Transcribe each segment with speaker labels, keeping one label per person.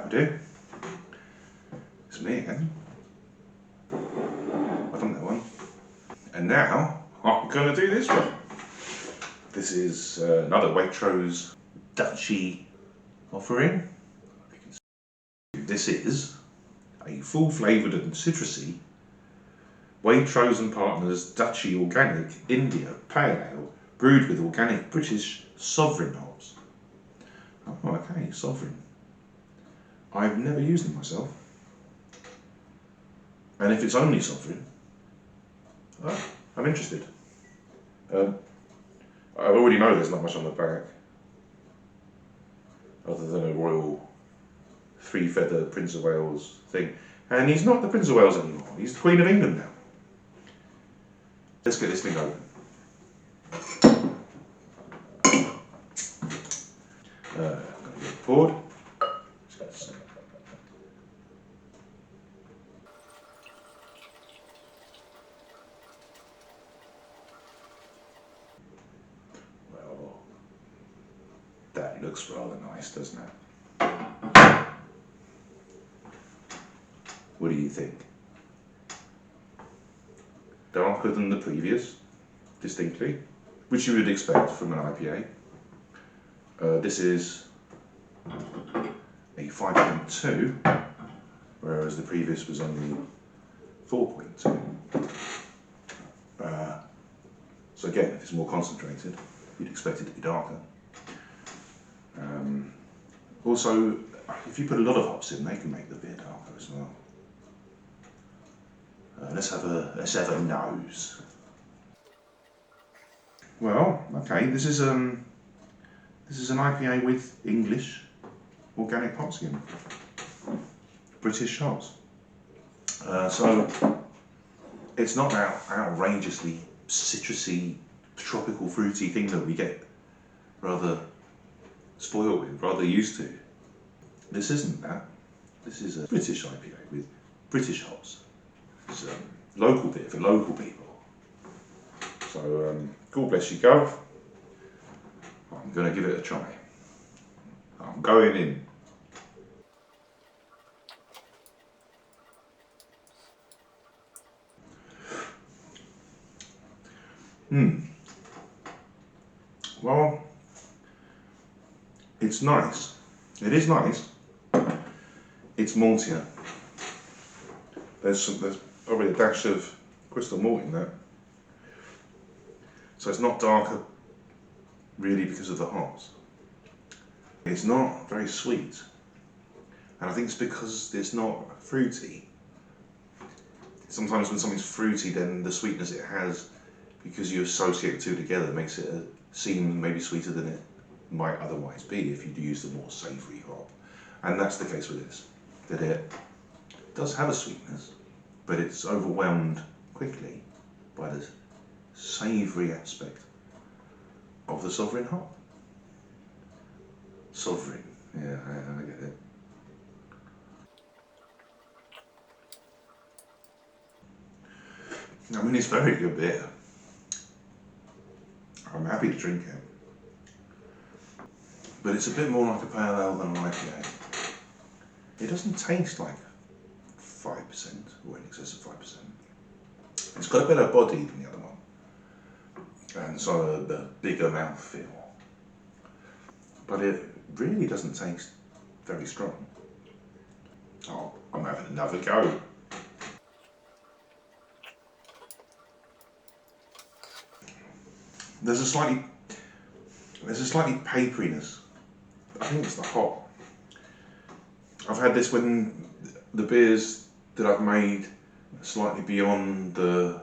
Speaker 1: That'll do. It's me again. I've done that one. And now I'm going to do this one. This is another Waitrose Duchy offering. This is a full flavoured and citrusy Waitrose and Partners Duchy Organic India Pale Ale brewed with organic British sovereign hops. Oh, okay, sovereign. I've never used them myself. And if it's only sovereign, I'm interested. I already know there's not much on the back, other than a royal three-feather Prince of Wales thing. And he's not the Prince of Wales anymore, he's the Queen of England now. Let's get this thing open. I'm going to get it poured. Well, that looks rather nice, doesn't it? What do you think? Darker than the previous, distinctly, which you would expect from an IPA. This is a 5.2, whereas the previous was only 4.2. So again, if it's more concentrated, you'd expect it to be darker. Also, if you put a lot of hops in, they can make the beer darker as well. Let's have a nose. Well, okay, this is an IPA with English organic hop skin, British hops. So it's not that outrageously citrusy, tropical, fruity thing that we get rather spoiled with, rather used to. This isn't that. This is a British IPA with British hops. It's a local beer for local people. So, God bless you, Gov. I'm going to give it a try. I'm going in. Well, it's nice. It is nice. It's maltier. There's probably a dash of crystal malt in that. So it's not darker really because of the hops. It's not very sweet. And I think it's because it's not fruity. Sometimes when something's fruity, then the sweetness it has, because you associate the two together, makes it seem maybe sweeter than it might otherwise be if you'd use the more savoury hop. And that's the case with this, that it does have a sweetness, but it's overwhelmed quickly by the savoury aspect of the sovereign hop. Sovereign, yeah, I get it. I mean, it's very good beer. I'm happy to drink it. But it's a bit more like a pale ale than an IPA. It doesn't taste like 5% or in excess of 5%. It's got a better body than the other one, and sort of a bigger mouthfeel. But it really doesn't taste very strong. Oh, I'm having another go. There's a slightly paperiness. I think it's the hop. I've had this when the beers that I've made slightly beyond the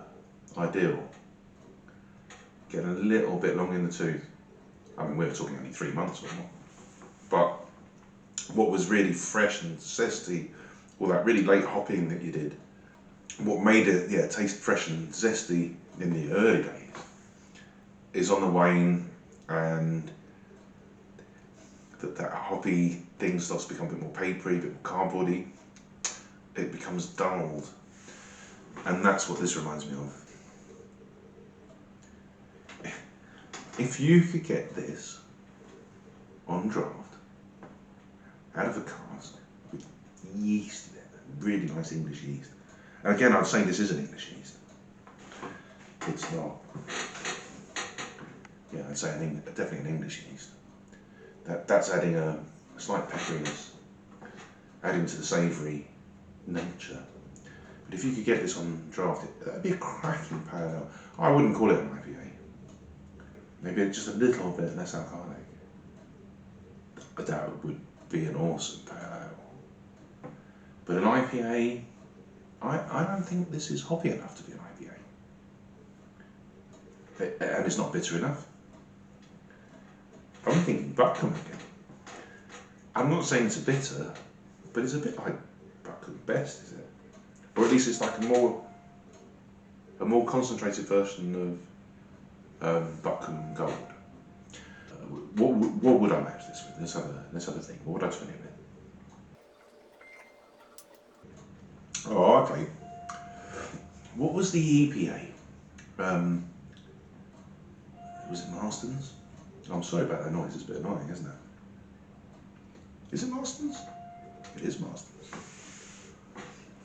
Speaker 1: ideal, getting a little bit long in the tooth. I mean, we're talking only 3 months or more. But what was really fresh and zesty, all that really late hopping that you did, what made it taste fresh and zesty in the early days, is on the wane, and that hoppy thing starts to become a bit more papery, a bit more cardboardy. It becomes dulled, and that's what this reminds me of. If you could get this on draft, out of a cask, with yeast in it, really nice English yeast. And again, I'd say this is an English yeast. It's not. Yeah, I'd say definitely an English yeast. That's adding a slight pepperiness, adding to the savoury nature. But if you could get this on draft, that'd be a cracking pale ale. I wouldn't call it an IPA. Maybe just a little bit less alcoholic. But that would be an awesome pale ale. But an IPA, I don't think this is hoppy enough to be an IPA. And it's not bitter enough. I'm thinking Buckham again. I'm not saying it's a bitter, but it's a bit like Buckham Best, is it? Or at least it's like a more concentrated version of Buckham Gold. What would I match this with? Let's have a think. What would I twin it with? Oh, okay. What was the EPA? Was it Marston's? Oh, I'm sorry about that noise. It's a bit annoying, isn't it? Is it Marston's? It is Marston's.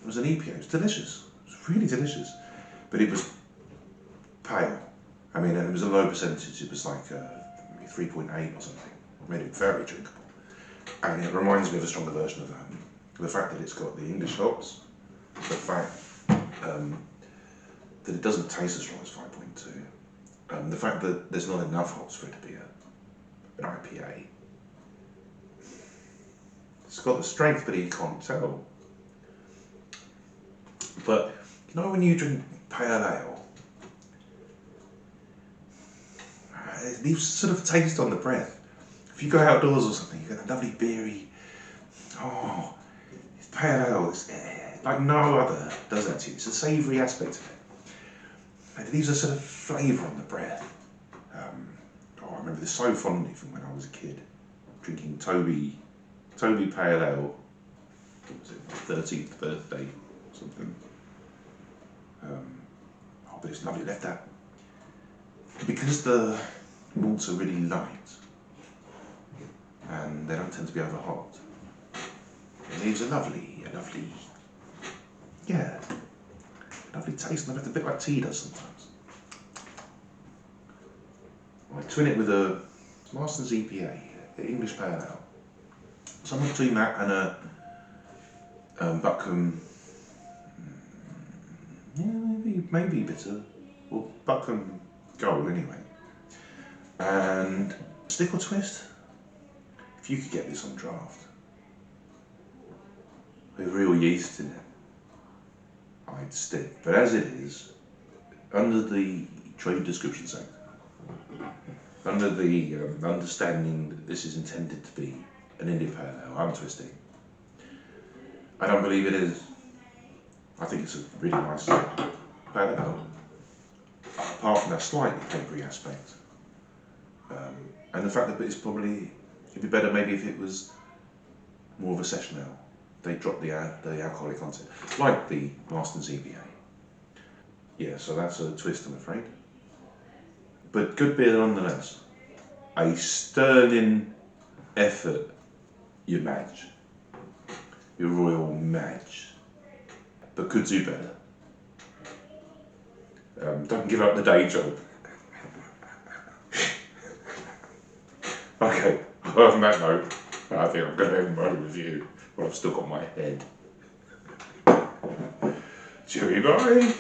Speaker 1: It was an EPA. It was delicious. It was really delicious. But it was pale. I mean, it was a low percentage. It was like 3.8 or something. It made it very drinkable. And it reminds me of a stronger version of the fact that it's got the English hops, the fact that it doesn't taste as strong as 5.2, the fact that there's not enough hops for it to be an IPA. It's got the strength, but you can't tell. But you know when you drink pale ale, it leaves sort of a taste on the breath. If you go outdoors or something, you get that lovely beery, it's pale ale, it's like no other does that to you. It's a savoury aspect of it. It leaves a sort of flavour on the breath. I remember this so fondly from when I was a kid, drinking Toby Pale Ale. What was it, my 13th birthday or something. But it's lovely. Left that because the malts are really light and they don't tend to be over hot. It leaves a lovely taste, and a bit like tea does sometimes. I twin it with a Marston's EPA, the English Pale Ale. Somewhere between that and a Buckham, maybe bitter, or Buckham Gold anyway. And stick or twist, if you could get this on draft, with real yeast in it, I'd stick. But as it is, under the trade description section, under the understanding that this is intended to be an India Pale Ale, I'm twisting. I don't believe it is. I think it's a really nice Pale Ale. Apart from that slightly papery aspect. And the fact that it'd be better maybe if it was more of a session ale. They drop the alcoholic content, like the Marston's EPA. Yeah, so that's a twist, I'm afraid. But good beer nonetheless. A sterling effort, your Madge. Your Royal Madge. But could do better. Don't give up the day job. Okay, on that note, I think I'm going to end my review, but I've still got my head. Cheery bye!